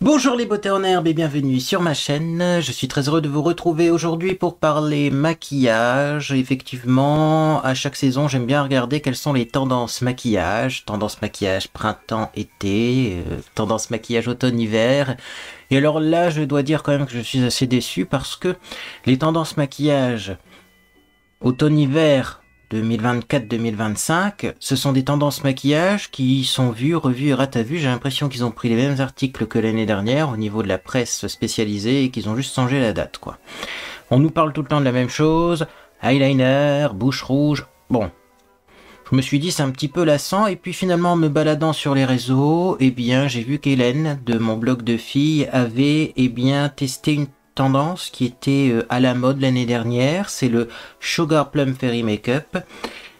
Bonjour les beautés en herbe et bienvenue sur ma chaîne. Je suis très heureux de vous retrouver aujourd'hui pour parler maquillage. Effectivement, à chaque saison, j'aime bien regarder quelles sont les tendances maquillage. Tendance maquillage printemps-été, tendance maquillage automne-hiver. Et alors là, je dois dire quand même que je suis assez déçu parce que les tendances maquillage automne-hiver 2024-2025, ce sont des tendances maquillage qui sont vues, revues et ratavues. J'ai l'impression qu'ils ont pris les mêmes articles que l'année dernière au niveau de la presse spécialisée et qu'ils ont juste changé la date, quoi. On nous parle tout le temps de la même chose, eyeliner, bouche rouge, bon. Je me suis dit c'est un petit peu lassant et puis finalement en me baladant sur les réseaux, eh bien j'ai vu qu'Hélène de mon blog de filles avait testé une tendance qui était à la mode l'année dernière, c'est le Sugar Plum Fairy Makeup.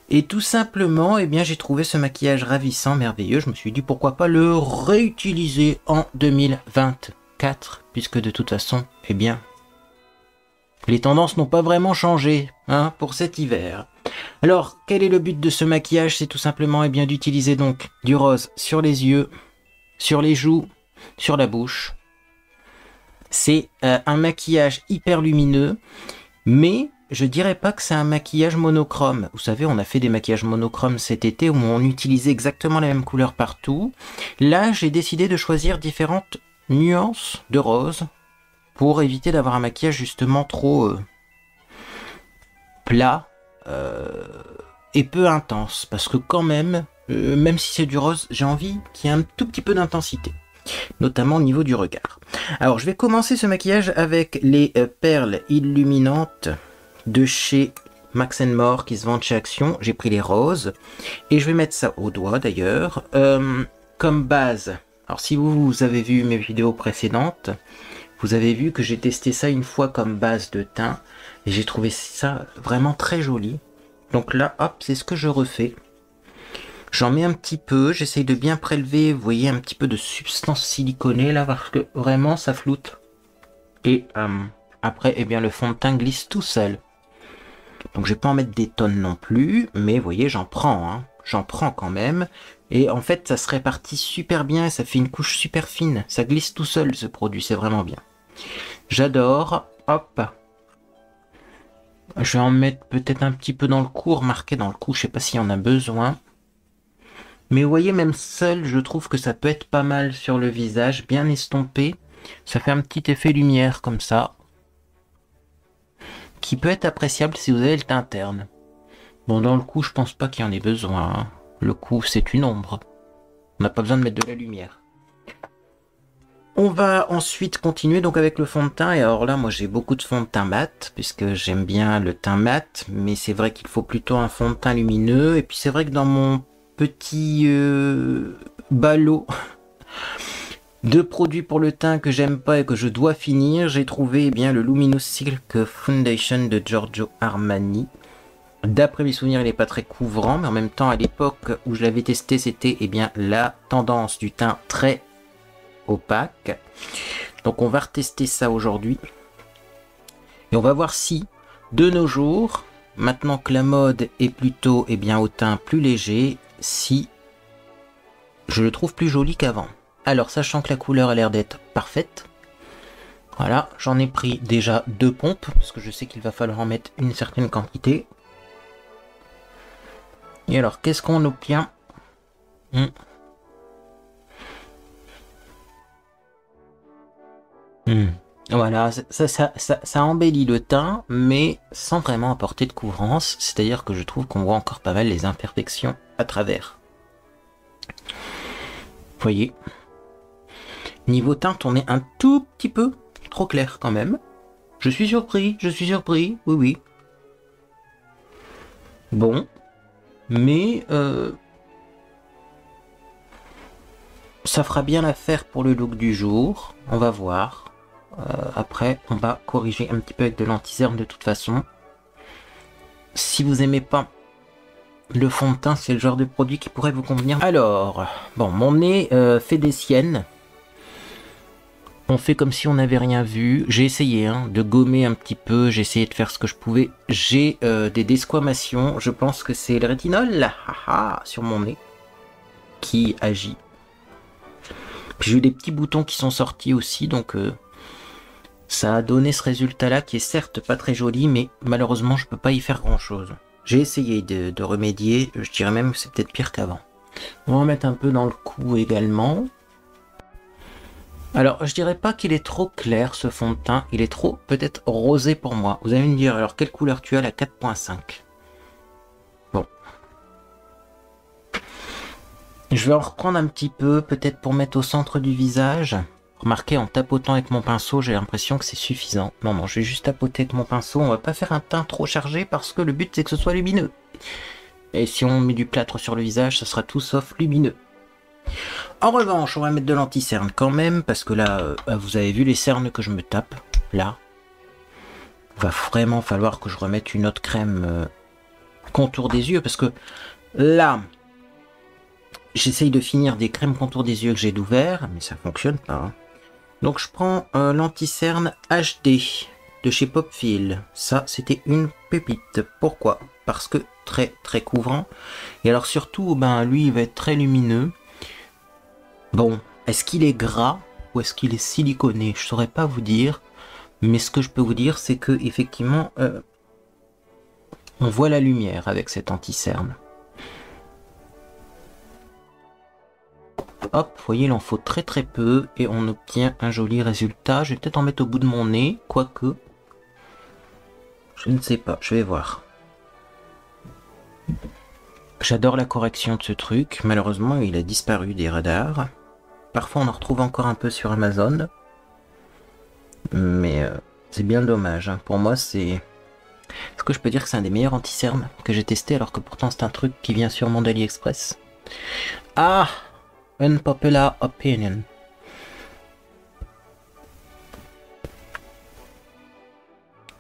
Et tout simplement, j'ai trouvé ce maquillage ravissant, merveilleux. Je me suis dit pourquoi pas le réutiliser en 2024, puisque de toute façon, les tendances n'ont pas vraiment changé pour cet hiver. Alors, quel est le but de ce maquillage? C'est tout simplement d'utiliser donc du rose sur les yeux, sur les joues, sur la bouche. C'est un maquillage hyper lumineux, mais je dirais pas que c'est un maquillage monochrome. Vous savez, on a fait des maquillages monochromes cet été où on utilisait exactement la même couleur partout. Là, j'ai décidé de choisir différentes nuances de rose pour éviter d'avoir un maquillage justement trop plat et peu intense. Parce que quand même, même si c'est du rose, j'ai envie qu'il y ait un tout petit peu d'intensité, notamment au niveau du regard. Alors je vais commencer ce maquillage avec les perles illuminantes de chez Max More qui se vendent chez Action. J'ai pris les roses et je vais mettre ça au doigt d'ailleurs comme base. Alors si vous avez vu mes vidéos précédentes, vous avez vu que j'ai testé ça une fois comme base de teint et j'ai trouvé ça vraiment très joli. Donc là hop, c'est ce que je refais. J'en mets un petit peu, j'essaye de bien prélever, vous voyez, un petit peu de substance siliconée là, parce que vraiment ça floute. Et après, le fond de teint glisse tout seul. Donc je vais pas en mettre des tonnes non plus, mais vous voyez, j'en prends, j'en prends quand même. Et en fait, ça se répartit super bien et ça fait une couche super fine. Ça glisse tout seul ce produit, c'est vraiment bien. J'adore, hop. Je vais en mettre peut-être un petit peu dans le cou, remarquez dans le cou, je sais pas s'il y en a besoin. Mais vous voyez, même seul, je trouve que ça peut être pas mal sur le visage, bien estompé. Ça fait un petit effet lumière comme ça, qui peut être appréciable si vous avez le teint terne. Bon, dans le cou, je pense pas qu'il y en ait besoin. Le cou, c'est une ombre. On n'a pas besoin de mettre de la lumière. On va ensuite continuer donc avec le fond de teint. Et alors là, moi, j'ai beaucoup de fond de teint mat, puisque j'aime bien le teint mat. Mais c'est vrai qu'il faut plutôt un fond de teint lumineux. Et puis c'est vrai que dans mon petit ballot de produits pour le teint que j'aime pas et que je dois finir, j'ai trouvé le Luminous Silk Foundation de Giorgio Armani. D'après mes souvenirs, il n'est pas très couvrant, mais en même temps, à l'époque où je l'avais testé, c'était la tendance du teint très opaque. Donc on va retester ça aujourd'hui. Et on va voir si, de nos jours, maintenant que la mode est plutôt au teint plus léger, si je le trouve plus joli qu'avant. Alors, sachant que la couleur a l'air d'être parfaite, voilà, j'en ai pris déjà 2 pompes, parce que je sais qu'il va falloir en mettre une certaine quantité. Et alors, qu'est-ce qu'on obtient? Voilà, ça embellit le teint, mais sans vraiment apporter de couvrance, c'est-à-dire que je trouve qu'on voit encore pas mal les imperfections à travers. Vous voyez, niveau teinte, on est un tout petit peu trop clair quand même. Je suis surpris, oui, oui. Bon, mais ça fera bien l'affaire pour le look du jour, on va voir. Après, on va corriger un petit peu avec de l'anti-cerne de toute façon. Si vous aimez pas le fond de teint, c'est le genre de produit qui pourrait vous convenir. Alors, bon, mon nez fait des siennes. On fait comme si on n'avait rien vu. J'ai essayé de gommer un petit peu. J'ai essayé de faire ce que je pouvais. J'ai des desquamations. Je pense que c'est le rétinol sur mon nez qui agit. Puis j'ai eu des petits boutons qui sont sortis aussi, donc ça a donné ce résultat-là qui est certes pas très joli, mais malheureusement je peux pas y faire grand-chose. J'ai essayé de remédier, je dirais même que c'est peut-être pire qu'avant. On va en mettre un peu dans le cou également. Alors, je dirais pas qu'il est trop clair ce fond de teint, il est trop peut-être rosé pour moi. Vous allez me dire, alors quelle couleur tu as, la 4.5? Bon. Je vais en reprendre un petit peu, peut-être pour mettre au centre du visage. Remarquez, en tapotant avec mon pinceau, j'ai l'impression que c'est suffisant. Non, je vais juste tapoter avec mon pinceau, on va pas faire un teint trop chargé parce que le but c'est que ce soit lumineux. Et si on met du plâtre sur le visage, ça sera tout sauf lumineux. En revanche, on va mettre de l'anti-cerne quand même, parce que là, vous avez vu les cernes que je me tape, là. Va vraiment falloir que je remette une autre crème contour des yeux, parce que là, j'essaye de finir des crèmes contour des yeux que j'ai d'ouvert, mais ça fonctionne pas. Hein. Donc je prends l'anti-cerne HD de chez Popfil. Ça, c'était une pépite. Pourquoi? Parce que très très couvrant. Et alors surtout, ben lui, il va être très lumineux. Bon, est-ce qu'il est gras ou est-ce qu'il est siliconé? Je saurais pas vous dire, mais ce que je peux vous dire, c'est que effectivement, on voit la lumière avec cet anti-cerne. Hop, vous voyez, il en faut très très peu et on obtient un joli résultat. Je vais peut-être en mettre au bout de mon nez, quoique, je ne sais pas, je vais voir. J'adore la correction de ce truc. Malheureusement, il a disparu des radars. Parfois, on en retrouve encore un peu sur Amazon. Mais c'est bien dommage. Hein. Pour moi, c'est... Est-ce que je peux dire que c'est un des meilleurs anti-cernes que j'ai testé, alors que pourtant c'est un truc qui vient sûrement d'AliExpress? Ah! Unpopular opinion.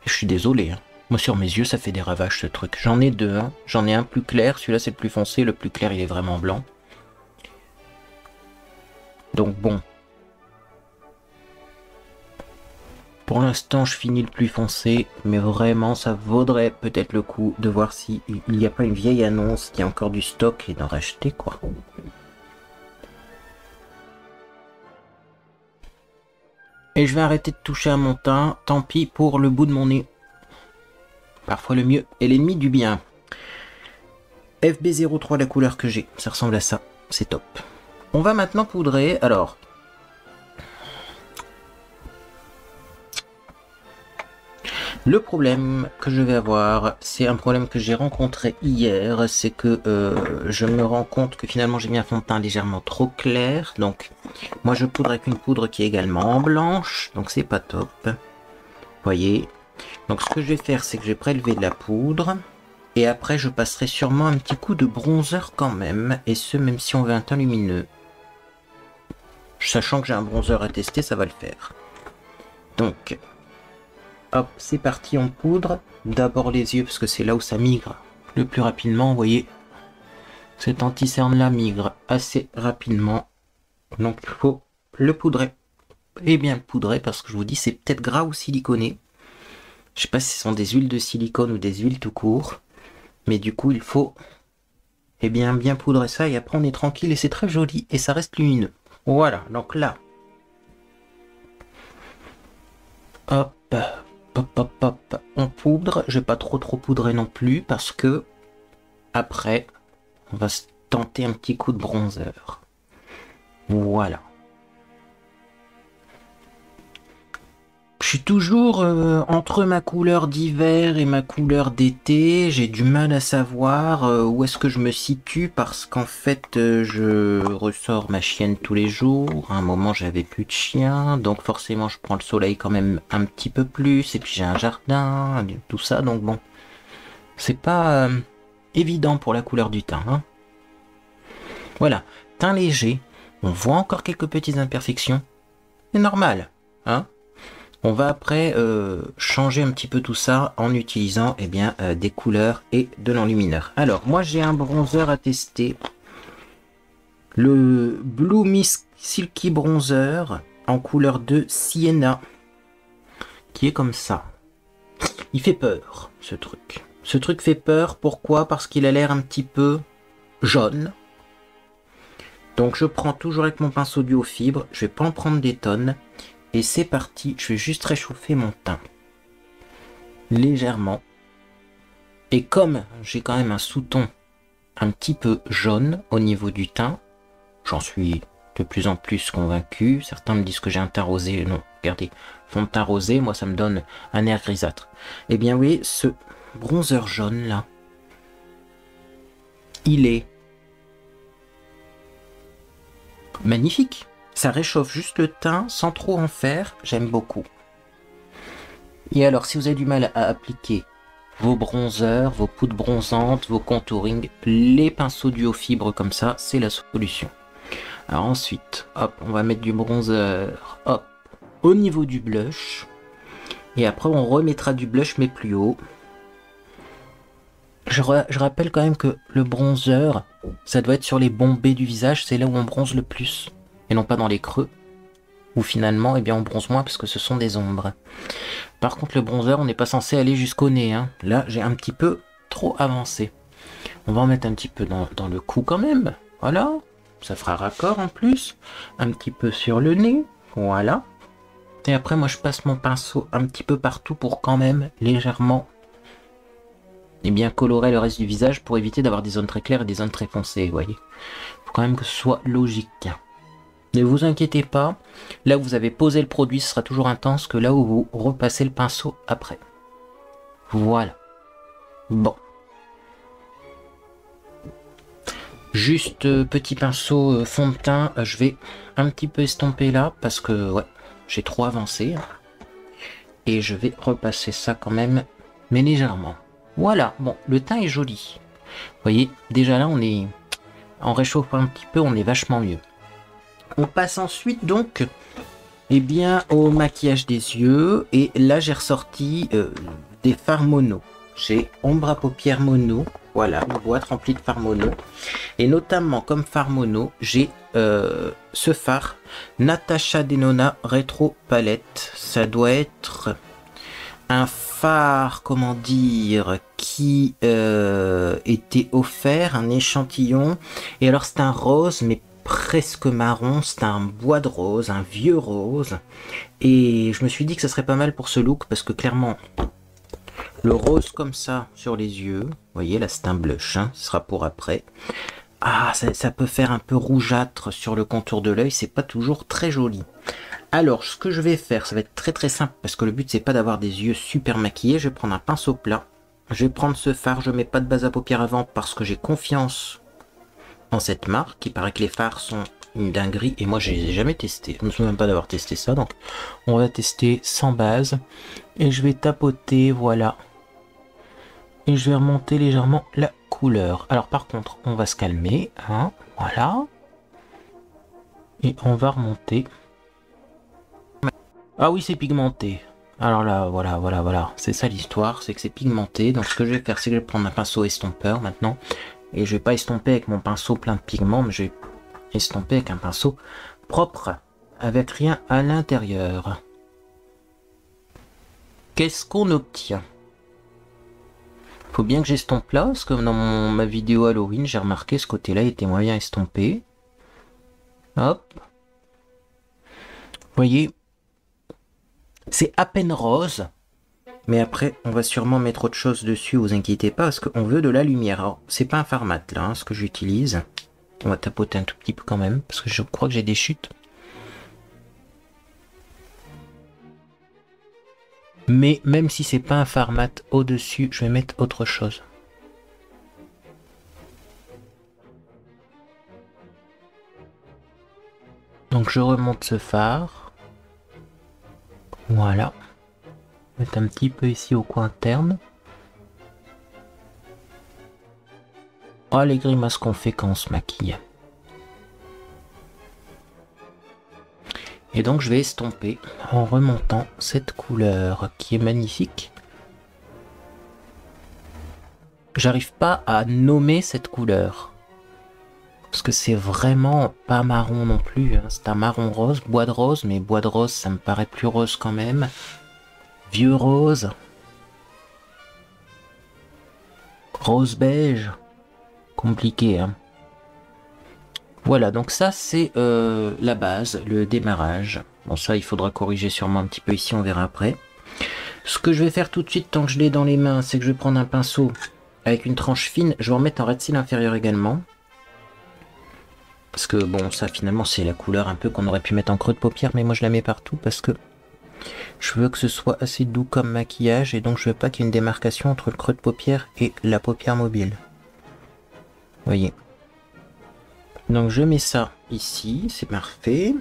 Je suis désolé. Hein. Moi, sur mes yeux, ça fait des ravages, ce truc. J'en ai deux. Hein. J'en ai un plus clair. Celui-là, c'est le plus foncé. Le plus clair, il est vraiment blanc. Donc, bon. Pour l'instant, je finis le plus foncé. Mais vraiment, ça vaudrait peut-être le coup de voir s'il n'y a pas une vieille annonce qui a encore du stock et d'en racheter, quoi. Et je vais arrêter de toucher à mon teint. Tant pis pour le bout de mon nez. Parfois le mieux est l'ennemi du bien. FB03, la couleur que j'ai, ça ressemble à ça, c'est top. On va maintenant poudrer, alors... Le problème que je vais avoir, c'est un problème que j'ai rencontré hier, c'est que je me rends compte que finalement j'ai mis un fond de teint légèrement trop clair, donc moi je poudre avec une poudre qui est également blanche, donc c'est pas top. Voyez. Donc ce que je vais faire, c'est que je vais prélever de la poudre. Et après, je passerai sûrement un petit coup de bronzer quand même. Et ce, même si on veut un teint lumineux. Sachant que j'ai un bronzer à tester, ça va le faire. Donc, hop, c'est parti, on poudre. D'abord les yeux, parce que c'est là où ça migre le plus rapidement. Vous voyez, cet anti-cerne là migre assez rapidement. Donc, il faut le poudrer. Et bien le poudrer, parce que je vous dis, c'est peut-être gras ou siliconé. Je sais pas si ce sont des huiles de silicone ou des huiles tout court. Mais du coup, il faut bien poudrer ça. Et après, on est tranquille et c'est très joli. Et ça reste lumineux. Voilà, donc là. Hop, hop, hop, hop. On poudre. Je vais pas trop poudrer non plus. Parce que après, on va se tenter un petit coup de bronzer. Voilà. Je suis toujours entre ma couleur d'hiver et ma couleur d'été. J'ai du mal à savoir où est-ce que je me situe parce qu'en fait je ressors ma chienne tous les jours. À un moment j'avais plus de chien, donc forcément je prends le soleil quand même un petit peu plus. Et puis j'ai un jardin, tout ça, donc bon. C'est pas évident pour la couleur du teint. Hein. Voilà, teint léger. On voit encore quelques petites imperfections. C'est normal, hein. On va après changer un petit peu tout ça en utilisant des couleurs et de l'enlumineur. Alors, moi j'ai un bronzer à tester. Le Blue Mist Silky Bronzer en couleur de Sienna. Qui est comme ça. Il fait peur, ce truc. Ce truc fait peur, pourquoi? Parce qu'il a l'air un petit peu jaune. Donc je prends toujours avec mon pinceau duo fibre, je vais pas en prendre des tonnes. Et c'est parti, je vais juste réchauffer mon teint. Légèrement. Et comme j'ai quand même un sous-ton un petit peu jaune au niveau du teint, j'en suis de plus en plus convaincu. Certains me disent que j'ai un teint rosé. Non, regardez, fond de teint rosé, moi ça me donne un air grisâtre. Eh bien oui, ce bronzer jaune là, il est magnifique. Ça réchauffe juste le teint sans trop en faire, j'aime beaucoup. Et alors, si vous avez du mal à appliquer vos bronzers, vos poudres bronzantes, vos contouring, les pinceaux duo fibre comme ça, c'est la solution. Alors ensuite, hop, on va mettre du bronzer, hop, au niveau du blush. Et après, on remettra du blush, mais plus haut. Je rappelle quand même que le bronzer, ça doit être sur les bombés du visage, c'est là où on bronze le plus. Et non pas dans les creux, où finalement, eh bien, on bronze moins parce que ce sont des ombres. Par contre, le bronzer, on n'est pas censé aller jusqu'au nez. Hein. Là, j'ai un petit peu trop avancé. On va en mettre un petit peu dans le cou quand même. Voilà. Ça fera raccord en plus. Un petit peu sur le nez. Voilà. Et après, moi, je passe mon pinceau un petit peu partout pour quand même légèrement bien colorer le reste du visage pour éviter d'avoir des zones très claires et des zones très foncées. Vous voyez. Faut quand même que ce soit logique. Ne vous inquiétez pas, là où vous avez posé le produit, ce sera toujours intense que là où vous repassez le pinceau après. Voilà. Bon. Juste petit pinceau fond de teint, je vais un petit peu estomper là parce que ouais, j'ai trop avancé. Et je vais repasser ça quand même, mais légèrement. Voilà, bon, le teint est joli. Vous voyez, déjà là, on est en réchauffant un petit peu, on est vachement mieux. On passe ensuite donc eh bien, au maquillage des yeux. Et là, j'ai ressorti des fards mono. J'ai ombre à paupières mono. Voilà, une boîte remplie de fards mono. Et notamment, comme fard mono, j'ai ce fard Natasha Denona Retro Palette. Ça doit être un fard, comment dire, qui était offert, un échantillon. Et alors, c'est un rose, mais presque marron, c'est un bois de rose, un vieux rose, et je me suis dit que ça serait pas mal pour ce look parce que clairement le rose comme ça sur les yeux, vous voyez là c'est un blush, hein, ce sera pour après. Ah, ça peut faire un peu rougeâtre sur le contour de l'œil, c'est pas toujours très joli. Alors ce que je vais faire, ça va être très simple parce que le but c'est pas d'avoir des yeux super maquillés. Je vais prendre un pinceau plat, je vais prendre ce fard, je mets pas de base à paupières avant parce que j'ai confiance en cette marque. Il paraît que les fards sont une dinguerie et moi je les ai jamais testés. Je ne me souviens même pas d'avoir testé ça, donc on va tester sans base et je vais tapoter, voilà, et je vais remonter légèrement la couleur. Alors par contre on va se calmer, hein, voilà, et on va remonter. Ah oui, c'est pigmenté. Alors là, voilà, c'est ça l'histoire, c'est que c'est pigmenté. Donc ce que je vais faire, c'est que je vais prendre un pinceau estompeur maintenant. Et je vais pas estomper avec mon pinceau plein de pigments, mais je vais estomper avec un pinceau propre, avec rien à l'intérieur. Qu'est-ce qu'on obtient? Faut bien que j'estompe là, parce que dans ma vidéo Halloween, j'ai remarqué ce côté-là était moyen estompé. Hop. Vous voyez, c'est à peine rose. Mais après, on va sûrement mettre autre chose dessus, vous inquiétez pas, parce qu'on veut de la lumière. Alors, c'est pas un fard mat là, hein, ce que j'utilise. On va tapoter un tout petit peu quand même, parce que je crois que j'ai des chutes. Mais même si c'est pas un fard mat au-dessus, je vais mettre autre chose. Donc je remonte ce fard. Voilà. Mettre un petit peu ici au coin interne. Oh, les grimaces qu'on fait quand on se maquille. Et donc je vais estomper en remontant cette couleur qui est magnifique. J'arrive pas à nommer cette couleur. Parce que c'est vraiment pas marron non plus. Hein. C'est un marron rose, bois de rose, mais bois de rose ça me paraît plus rose quand même. Vieux rose. Rose beige. Compliqué, hein. Voilà, donc ça c'est la base, le démarrage. Bon, ça il faudra corriger sûrement un petit peu ici, on verra après. Ce que je vais faire tout de suite tant que je l'ai dans les mains, c'est que je vais prendre un pinceau avec une tranche fine. Je vais en mettre en red seal inférieur également. Parce que bon, ça finalement c'est la couleur un peu qu'on aurait pu mettre en creux de paupière, mais moi je la mets partout parce que je veux que ce soit assez doux comme maquillage et donc je veux pas qu'il y ait une démarcation entre le creux de paupière et la paupière mobile. Voyez. Donc je mets ça ici, c'est parfait.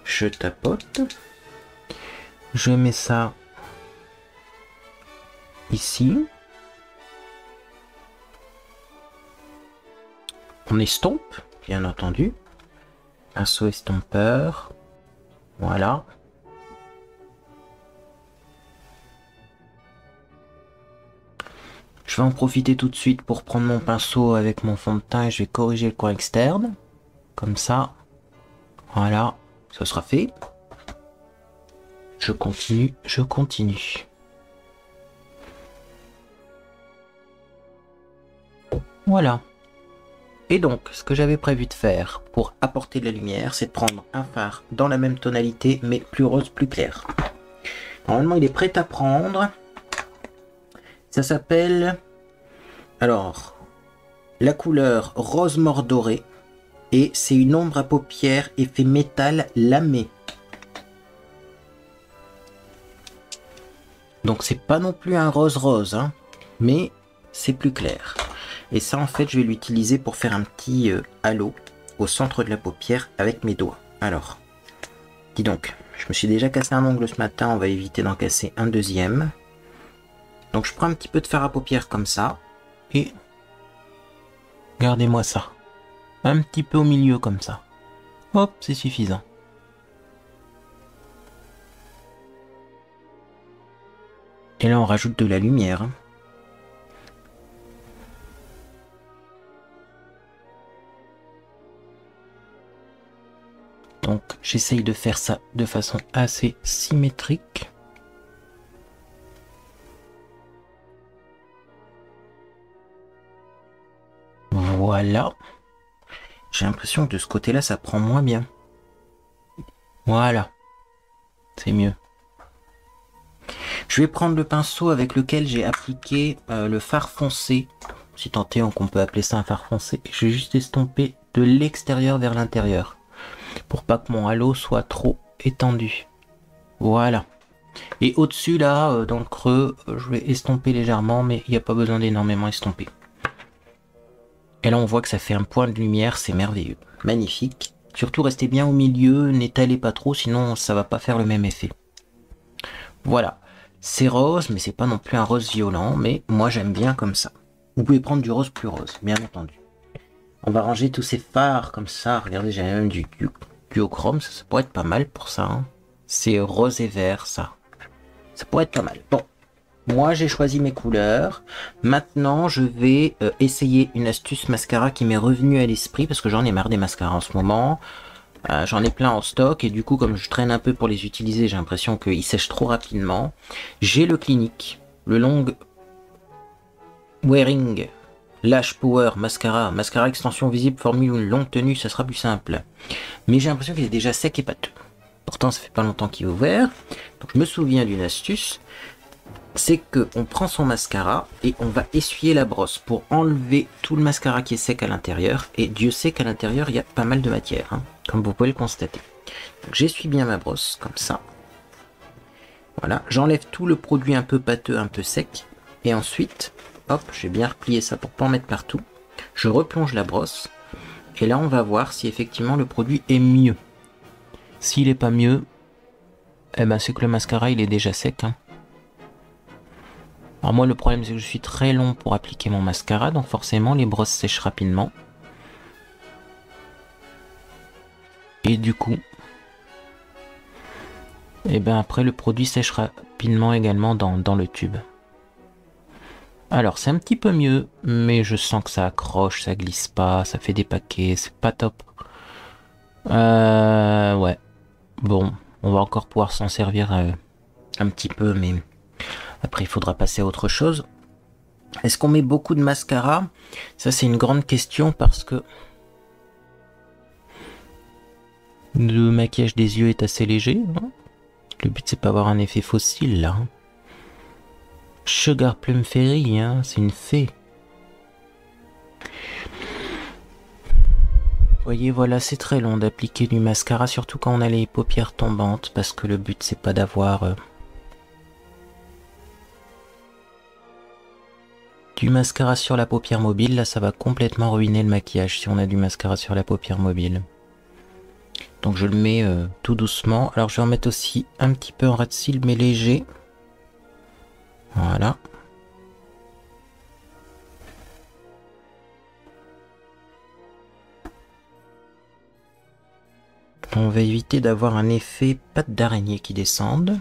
Je tapote. Je mets ça ici. On estompe, bien entendu. Pinceau estompeur. Voilà. Je vais en profiter tout de suite pour prendre mon pinceau avec mon fond de teint et je vais corriger le coin externe. Comme ça. Voilà. Ça sera fait. Je continue, je continue. Voilà. Et donc, ce que j'avais prévu de faire pour apporter de la lumière, c'est de prendre un fard dans la même tonalité, mais plus rose, plus clair. Normalement, il est prêt à prendre. Ça s'appelle... Alors, la couleur rose mordoré. Et c'est une ombre à paupières effet métal lamé. Donc, c'est pas non plus un rose, hein, mais c'est plus clair. Et ça, en fait, je vais l'utiliser pour faire un petit halo au centre de la paupière avec mes doigts. Alors, dis donc, je me suis déjà cassé un ongle ce matin, on va éviter d'en casser un deuxième. Donc, je prends un petit peu de fard à paupières comme ça. Et regardez-moi ça. Un petit peu au milieu comme ça. Hop, c'est suffisant. Et là, on rajoute de la lumière. Donc j'essaye de faire ça de façon assez symétrique. Voilà. J'ai l'impression que de ce côté-là, ça prend moins bien. Voilà. C'est mieux. Je vais prendre le pinceau avec lequel j'ai appliqué le fard foncé. Si tant est qu'on peut appeler ça un fard foncé. Je vais juste estomper de l'extérieur vers l'intérieur. Pour pas que mon halo soit trop étendu. Voilà. Et au-dessus là, dans le creux, je vais estomper légèrement, mais il n'y a pas besoin d'énormément estomper. Et là on voit que ça fait un point de lumière, c'est merveilleux. Magnifique. Surtout restez bien au milieu, n'étalez pas trop, sinon ça va pas faire le même effet. Voilà. C'est rose, mais c'est pas non plus un rose violent, mais moi j'aime bien comme ça. Vous pouvez prendre du rose plus rose, bien entendu. On va ranger tous ces fards comme ça. Regardez, j'ai même du duochrome, ça pourrait être pas mal pour ça. Hein. C'est rose et vert, ça. Ça pourrait être pas mal. Bon, moi j'ai choisi mes couleurs. Maintenant, je vais essayer une astuce mascara qui m'est revenue à l'esprit parce que j'en ai marre des mascaras en ce moment. J'en ai plein en stock et du coup, comme je traîne un peu pour les utiliser, j'ai l'impression qu'ils sèchent trop rapidement. J'ai le Clinique, le Long Wearing Lash Power mascara extension visible, formule une longue tenue, ça sera plus simple. Mais j'ai l'impression qu'il est déjà sec et pâteux. Pourtant, ça fait pas longtemps qu'il est ouvert. Donc, je me souviens d'une astuce. C'est que on prend son mascara et on va essuyer la brosse pour enlever tout le mascara qui est sec à l'intérieur. Et Dieu sait qu'à l'intérieur, il y a pas mal de matière, hein, comme vous pouvez le constater. Donc, j'essuie bien ma brosse, comme ça. Voilà, j'enlève tout le produit un peu pâteux, un peu sec. Et ensuite... Hop, j'ai bien replié ça pour pas en mettre partout. Je replonge la brosse. Et là, on va voir si effectivement le produit est mieux. S'il est pas mieux, eh ben c'est que le mascara, il est déjà sec. Hein. Alors moi, le problème, c'est que je suis très long pour appliquer mon mascara. Donc forcément, les brosses sèchent rapidement. Et du coup... Et ben après, le produit sèche rapidement également dans le tube. Alors c'est un petit peu mieux, mais je sens que ça accroche, ça glisse pas, ça fait des paquets, c'est pas top. Ouais. Bon, on va encore pouvoir s'en servir un petit peu, mais après il faudra passer à autre chose. Est-ce qu'on met beaucoup de mascara? Ça c'est une grande question parce que Le maquillage des yeux est assez léger. Hein. Le but c'est pas avoir un effet fossile là. Sugar Plum Fairy, hein, c'est une fée. Vous voyez, voilà, c'est très long d'appliquer du mascara, surtout quand on a les paupières tombantes, parce que le but c'est pas d'avoir du mascara sur la paupière mobile. Là, ça va complètement ruiner le maquillage si on a du mascara sur la paupière mobile. Donc je le mets tout doucement. Alors je vais en mettre aussi un petit peu en ras de cils, mais léger. Voilà. On va éviter d'avoir un effet patte d'araignée qui descende.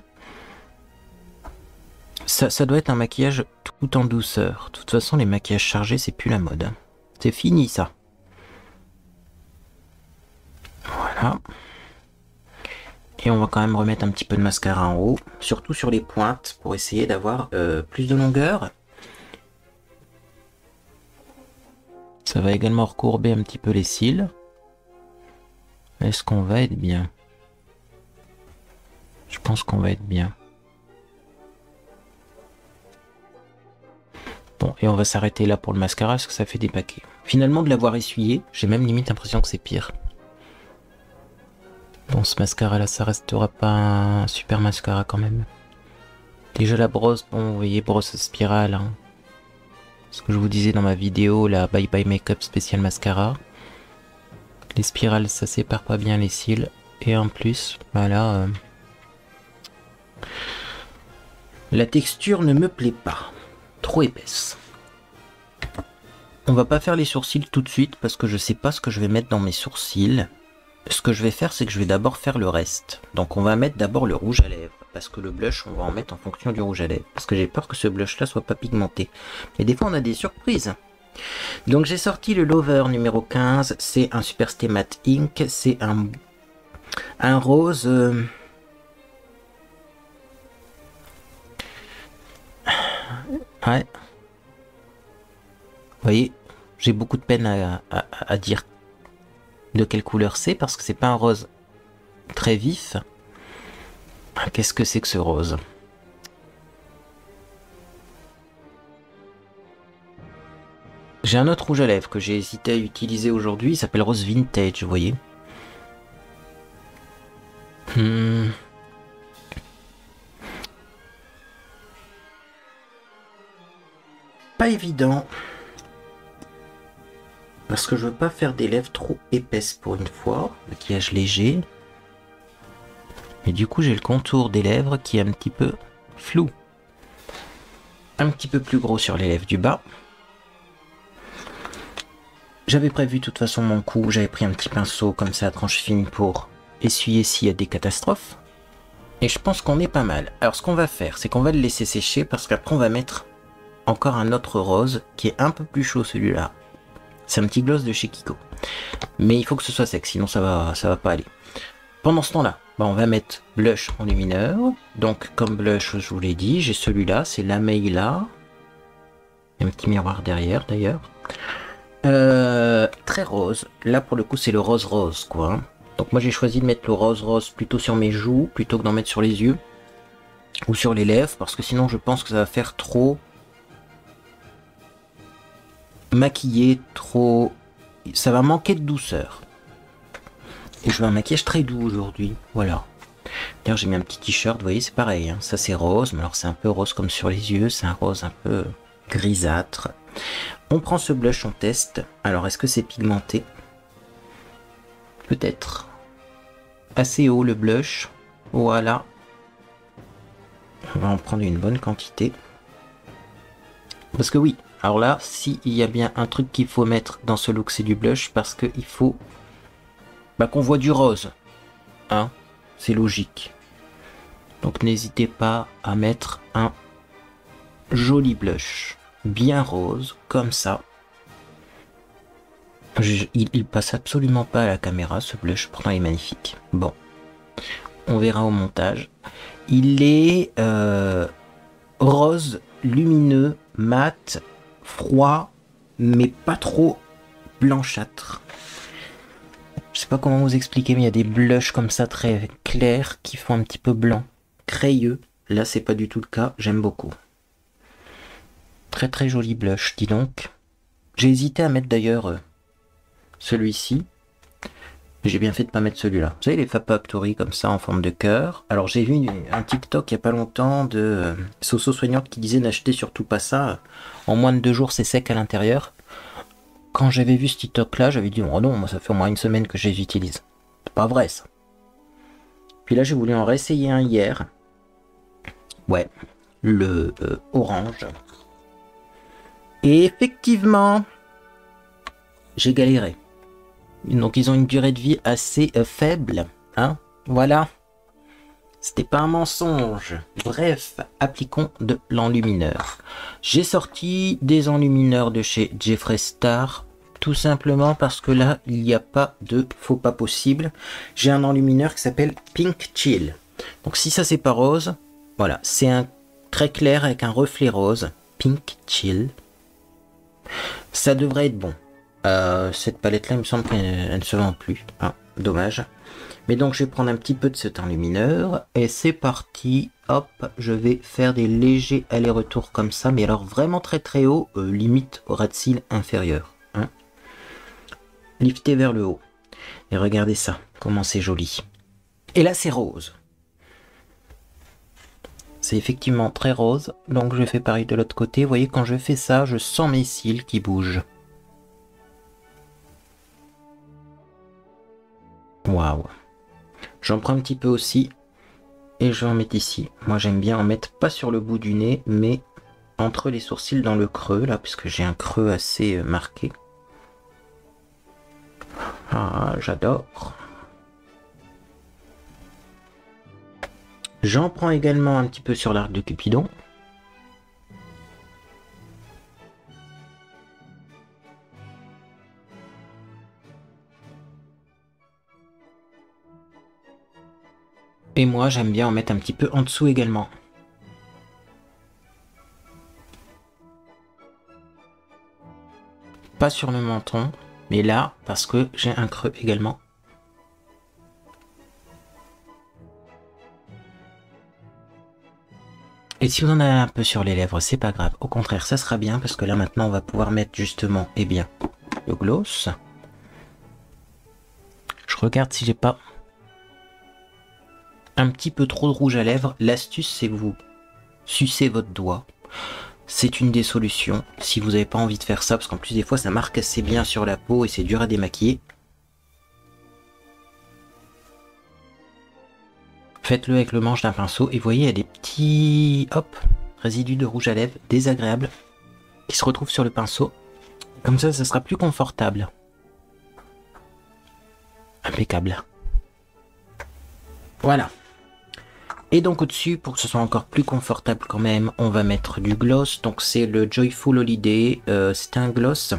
Ça doit être un maquillage tout en douceur. De toute façon, les maquillages chargés, c'est plus la mode. C'est fini ça. Voilà. Et on va quand même remettre un petit peu de mascara en haut, surtout sur les pointes, pour essayer d'avoir plus de longueur. Ça va également recourber un petit peu les cils. Est-ce qu'on va être bien? Je pense qu'on va être bien. Bon, et on va s'arrêter là pour le mascara, parce que ça fait des paquets. Finalement, de l'avoir essuyé, j'ai même limite l'impression que c'est pire. Bon, ce mascara là, ça restera pas un super mascara quand même. Déjà la brosse, bon, vous voyez, brosse spirale. Hein. Ce que je vous disais dans ma vidéo, la Bye Bye Makeup spécial mascara. Les spirales, ça sépare pas bien les cils. Et en plus, voilà. La texture ne me plaît pas. Trop épaisse. On va pas faire les sourcils tout de suite parce que je sais pas ce que je vais mettre dans mes sourcils. Ce que je vais faire, c'est que je vais d'abord faire le reste. Donc on va mettre d'abord le rouge à lèvres. Parce que le blush, on va en mettre en fonction du rouge à lèvres. Parce que j'ai peur que ce blush-là soit pas pigmenté. Mais des fois, on a des surprises. Donc j'ai sorti le Lover numéro 15. C'est un Super Stay Matte Ink. C'est un rose... Ouais. Vous voyez, j'ai beaucoup de peine à dire de quelle couleur c'est parce que c'est pas un rose très vif. Qu'est-ce que c'est que ce rose? J'ai un autre rouge à lèvres que j'ai hésité à utiliser aujourd'hui, il s'appelle Rose Vintage, vous voyez. Pas évident. Parce que je veux pas faire des lèvres trop épaisses pour une fois. Maquillage léger. Et du coup, j'ai le contour des lèvres qui est un petit peu flou. Un petit peu plus gros sur les lèvres du bas. J'avais prévu de toute façon mon coup. J'avais pris un petit pinceau comme ça à tranche fine pour essuyer s'il y a des catastrophes. Et je pense qu'on est pas mal. Alors ce qu'on va faire, c'est qu'on va le laisser sécher parce qu'après on va mettre encore un autre rose qui est un peu plus chaud celui-là. C'est un petit gloss de chez Kiko. Mais il faut que ce soit sec, sinon ça va pas aller. Pendant ce temps-là, on va mettre blush en lumineur. Donc comme blush, je vous l'ai dit, j'ai celui-là, c'est la Mayla. Il y a un petit miroir derrière d'ailleurs. Très rose. Là pour le coup c'est le rose rose quoi. Donc moi j'ai choisi de mettre le rose rose plutôt sur mes joues, plutôt que d'en mettre sur les yeux. Ou sur les lèvres, parce que sinon je pense que ça va faire trop... maquillé, trop... ça va manquer de douceur. Et je veux un maquillage très doux aujourd'hui, voilà. D'ailleurs j'ai mis un petit t-shirt, vous voyez c'est pareil, hein. Ça c'est rose, mais alors c'est un peu rose comme sur les yeux, c'est un rose un peu grisâtre. On prend ce blush, on teste. Alors est-ce que c'est pigmenté? Peut-être. Assez haut le blush, voilà. On va en prendre une bonne quantité. Parce que oui, alors là, s'il y a bien un truc qu'il faut mettre dans ce look, c'est du blush, parce qu'il faut qu'on voit du rose. Hein, c'est logique. Donc n'hésitez pas à mettre un joli blush, bien rose, comme ça. Il passe absolument pas à la caméra, ce blush, pourtant il est magnifique. Bon, on verra au montage. Il est rose, lumineux, mat, froid, mais pas trop blanchâtre. sais pas comment vous expliquer, mais il y a des blushs comme ça très clairs qui font un petit peu blanc, crayeux. Là, c'est pas du tout le cas, j'aime beaucoup. Très très joli blush, dis donc. J'ai hésité à mettre d'ailleurs celui-ci. J'ai bien fait de pas mettre celui-là. Vous savez, les Fab Factory comme ça en forme de cœur. Alors j'ai vu un TikTok il y a pas longtemps de Soso Soignante qui disait n'achetez surtout pas ça. En moins de 2 jours, c'est sec à l'intérieur. Quand j'avais vu ce TikTok-là, j'avais dit oh non, moi ça fait au moins 1 semaine que je les utilise. C'est pas vrai ça. Puis là, j'ai voulu en réessayer un hier. Ouais, le orange. Et effectivement, j'ai galéré. Donc ils ont une durée de vie assez faible, hein, voilà. C'était pas un mensonge. Bref, appliquons de l'enlumineur. J'ai sorti des enlumineurs de chez Jeffree Star, tout simplement parce que là, il n'y a pas de faux pas possible. J'ai un enlumineur qui s'appelle Pink Chill. Donc si ça c'est pas rose, voilà, c'est un très clair avec un reflet rose. Pink Chill. Ça devrait être bon. Cette palette là il me semble qu'elle ne se vend plus, ah, dommage. Mais donc je vais prendre un petit peu de cet enlumineur et c'est parti. Hop, je vais faire des légers allers-retours comme ça, mais alors vraiment très très haut, limite au ras de cils inférieur, hein. Lifté vers le haut et regardez ça, comment c'est joli. Et là c'est rose, c'est effectivement très rose. Donc je fais pareil de l'autre côté. Vous voyez, quand je fais ça, je sens mes cils qui bougent. Waouh. J'en prends un petit peu aussi et je vais en mettre ici. Moi j'aime bien en mettre pas sur le bout du nez, mais entre les sourcils dans le creux là, puisque j'ai un creux assez marqué. Ah, j'adore. J'en prends également un petit peu sur l'arc de Cupidon. Et moi, j'aime bien en mettre un petit peu en dessous également. Pas sur le menton, mais là, parce que j'ai un creux également. Et si vous en avez un peu sur les lèvres, c'est pas grave. Au contraire, ça sera bien, parce que là, maintenant, on va pouvoir mettre justement, eh bien, le gloss. Je regarde si j'ai pas un petit peu trop de rouge à lèvres. L'astuce, c'est que vous sucez votre doigt. C'est une des solutions si vous n'avez pas envie de faire ça, parce qu'en plus des fois ça marque assez bien sur la peau et c'est dur à démaquiller. Faites-le avec le manche d'un pinceau et vous voyez, il y a des petits résidus de rouge à lèvres désagréables qui se retrouvent sur le pinceau. Comme ça, ça sera plus confortable. Impeccable. Voilà. Et donc au-dessus, pour que ce soit encore plus confortable quand même, on va mettre du gloss. Donc c'est le Joyful Holiday. C'est un gloss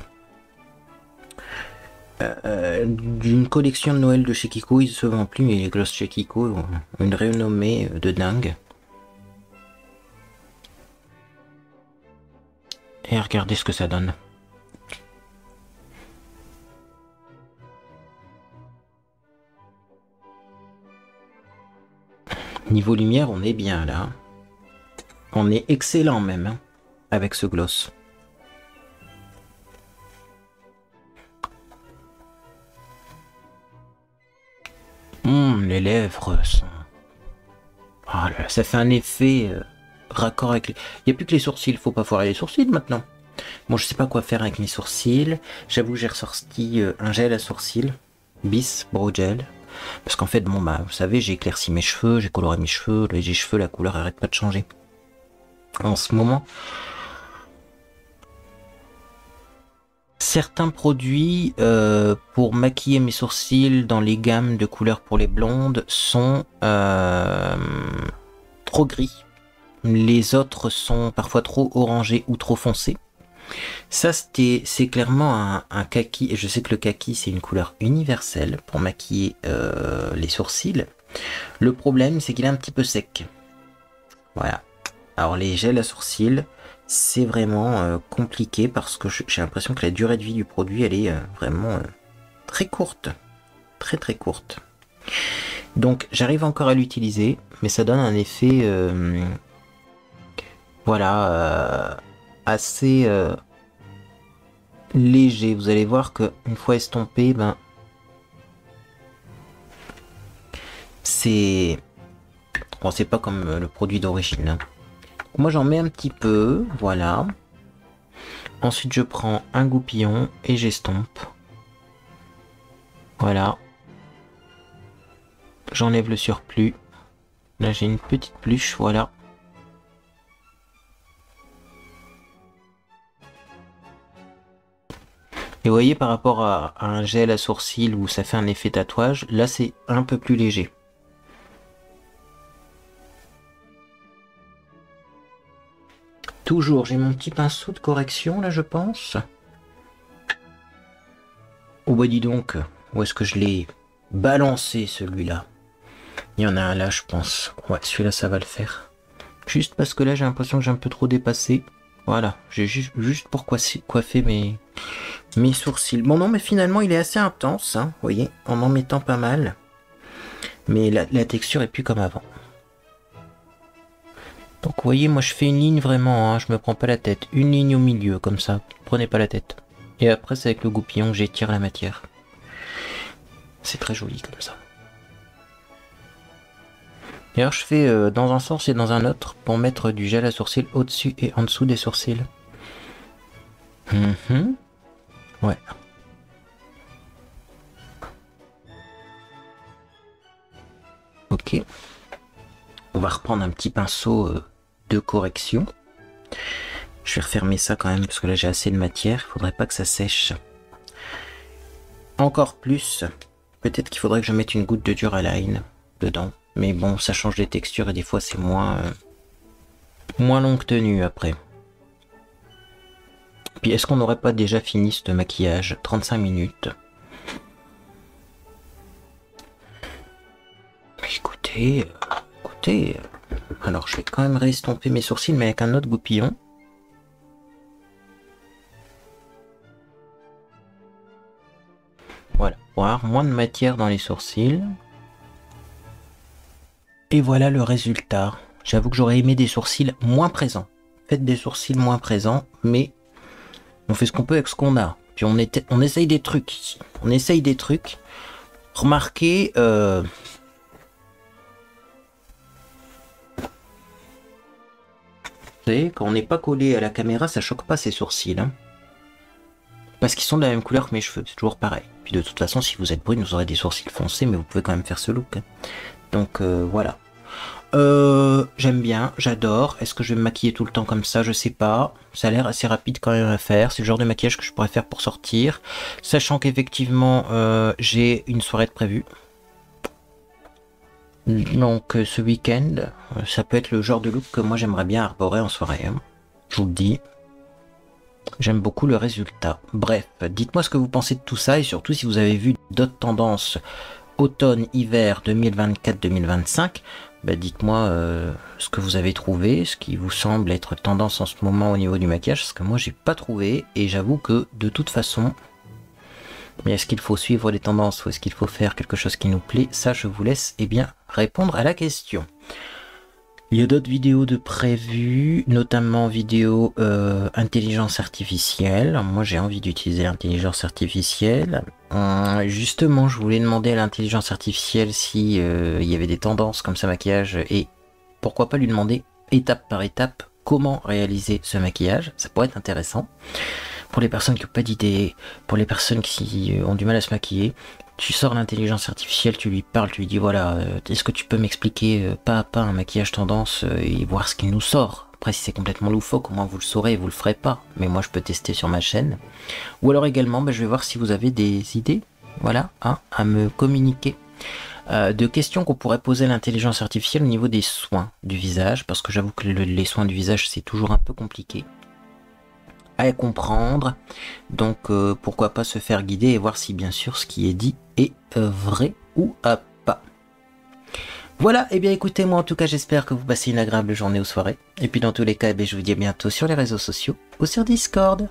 d'une collection de Noël de chez Kiko. Il se vend plus, mais les gloss chez Kiko ont une renommée de dingue. Et regardez ce que ça donne. Niveau lumière, on est bien là. On est excellent même, hein, avec ce gloss. Les lèvres sont... Oh là là, ça fait un effet raccord avec les... Il n'y a plus que les sourcils, faut pas foirer les sourcils maintenant. Bon, je sais pas quoi faire avec mes sourcils. J'avoue, j'ai ressorti un gel à sourcils. Bis Brow Gel. Parce qu'en fait, bon bah, vous savez, j'ai éclairci mes cheveux, j'ai coloré mes cheveux, les cheveux, la couleur arrête pas de changer. En ce moment, certains produits pour maquiller mes sourcils dans les gammes de couleurs pour les blondes sont trop gris. Les autres sont parfois trop orangés ou trop foncés. Ça, c'est clairement un kaki, et je sais que le kaki, c'est une couleur universelle pour maquiller les sourcils. Le problème, c'est qu'il est un petit peu sec. Voilà. Alors, les gels à sourcils, c'est vraiment compliqué parce que j'ai l'impression que la durée de vie du produit, elle est vraiment très courte. très très courte. Donc j'arrive encore à l'utiliser, mais ça donne un effet voilà, assez léger. Vous allez voir que une fois estompé, ben c'est bon, c'est pas comme le produit d'origine, hein. Moi j'en mets un petit peu, voilà. Ensuite je prends un goupillon et j'estompe. Voilà. J'enlève le surplus. Là j'ai une petite pluche, voilà. Et vous voyez, par rapport à un gel à sourcils où ça fait un effet tatouage, là c'est un peu plus léger. Toujours, j'ai mon petit pinceau de correction là, je pense. Oh bah dis donc, où est-ce que je l'ai balancé celui-là? Il y en a un là, je pense. Ouais, celui-là ça va le faire. Juste parce que là j'ai l'impression que j'ai un peu trop dépassé. Voilà, j'ai juste pour coiffer mes sourcils. Bon non, mais finalement il est assez intense, hein, vous voyez, en mettant pas mal. Mais la texture est plus comme avant. Donc vous voyez, moi je fais une ligne vraiment, hein, je me prends pas la tête. Une ligne au milieu, comme ça, prenez pas la tête. Et après c'est avec le goupillon que j'étire la matière. C'est très joli comme ça. Et alors je fais dans un sens et dans un autre pour mettre du gel à sourcils au-dessus et en dessous des sourcils. Ouais. Ok. On va reprendre un petit pinceau de correction. Je vais refermer ça quand même parce que là j'ai assez de matière. Il faudrait pas que ça sèche. Encore plus. Peut-être qu'il faudrait que je mette une goutte de Duraline dedans. Mais bon, ça change les textures et des fois c'est moins longue tenue après. Puis est-ce qu'on n'aurait pas déjà fini ce maquillage? 35 minutes. Écoutez, alors je vais quand même réestomper mes sourcils mais avec un autre goupillon. Voilà, pour avoir moins de matière dans les sourcils. Et voilà le résultat. J'avoue que j'aurais aimé des sourcils moins présents. Faites des sourcils moins présents, mais on fait ce qu'on peut avec ce qu'on a. Puis on essaye des trucs ici. On essaye des trucs. Remarquez... Vous savez, quand on n'est pas collé à la caméra, ça choque pas ses sourcils. Hein. Parce qu'ils sont de la même couleur que mes cheveux, c'est toujours pareil. Puis de toute façon, si vous êtes brune, vous aurez des sourcils foncés, mais vous pouvez quand même faire ce look. Hein. Donc voilà. J'aime bien, j'adore. Est-ce que je vais me maquiller tout le temps comme ça? Je sais pas. Ça a l'air assez rapide quand même à faire. C'est le genre de maquillage que je pourrais faire pour sortir. Sachant qu'effectivement, j'ai une soirée de prévue. Donc ce week-end, ça peut être le genre de look que moi j'aimerais bien arborer en soirée. Hein. Je vous le dis. J'aime beaucoup le résultat. Bref, dites-moi ce que vous pensez de tout ça et surtout si vous avez vu d'autres tendances automne-hiver 2024-2025. Bah dites-moi ce que vous avez trouvé, ce qui vous semble être tendance en ce moment au niveau du maquillage, parce que moi j'ai pas trouvé et j'avoue que de toute façon, mais est-ce qu'il faut suivre les tendances ou est-ce qu'il faut faire quelque chose qui nous plaît? Ça je vous laisse répondre à la question. Il y a d'autres vidéos de prévues, notamment vidéo intelligence artificielle. Moi j'ai envie d'utiliser l'intelligence artificielle. Justement, je voulais demander à l'intelligence artificielle si il y avait des tendances comme ça maquillage et pourquoi pas lui demander étape par étape comment réaliser ce maquillage. Ça pourrait être intéressant. Pour les personnes qui n'ont pas d'idée, pour les personnes qui ont du mal à se maquiller, tu sors l'intelligence artificielle, tu lui parles, tu lui dis voilà, est-ce que tu peux m'expliquer pas à pas un maquillage tendance et voir ce qu'il nous sort. Après si c'est complètement loufoque, au moins vous le saurez et vous le ferez pas. Mais moi je peux tester sur ma chaîne. Ou alors également, je vais voir si vous avez des idées, voilà, hein, à me communiquer. De questions qu'on pourrait poser à l'intelligence artificielle au niveau des soins du visage, parce que j'avoue que les soins du visage c'est toujours un peu compliqué à comprendre, donc pourquoi pas se faire guider et voir si bien sûr ce qui est dit est vrai ou pas. Voilà, et bien écoutez, moi en tout cas j'espère que vous passez une agréable journée ou soirée, et puis dans tous les cas je vous dis à bientôt sur les réseaux sociaux ou sur Discord.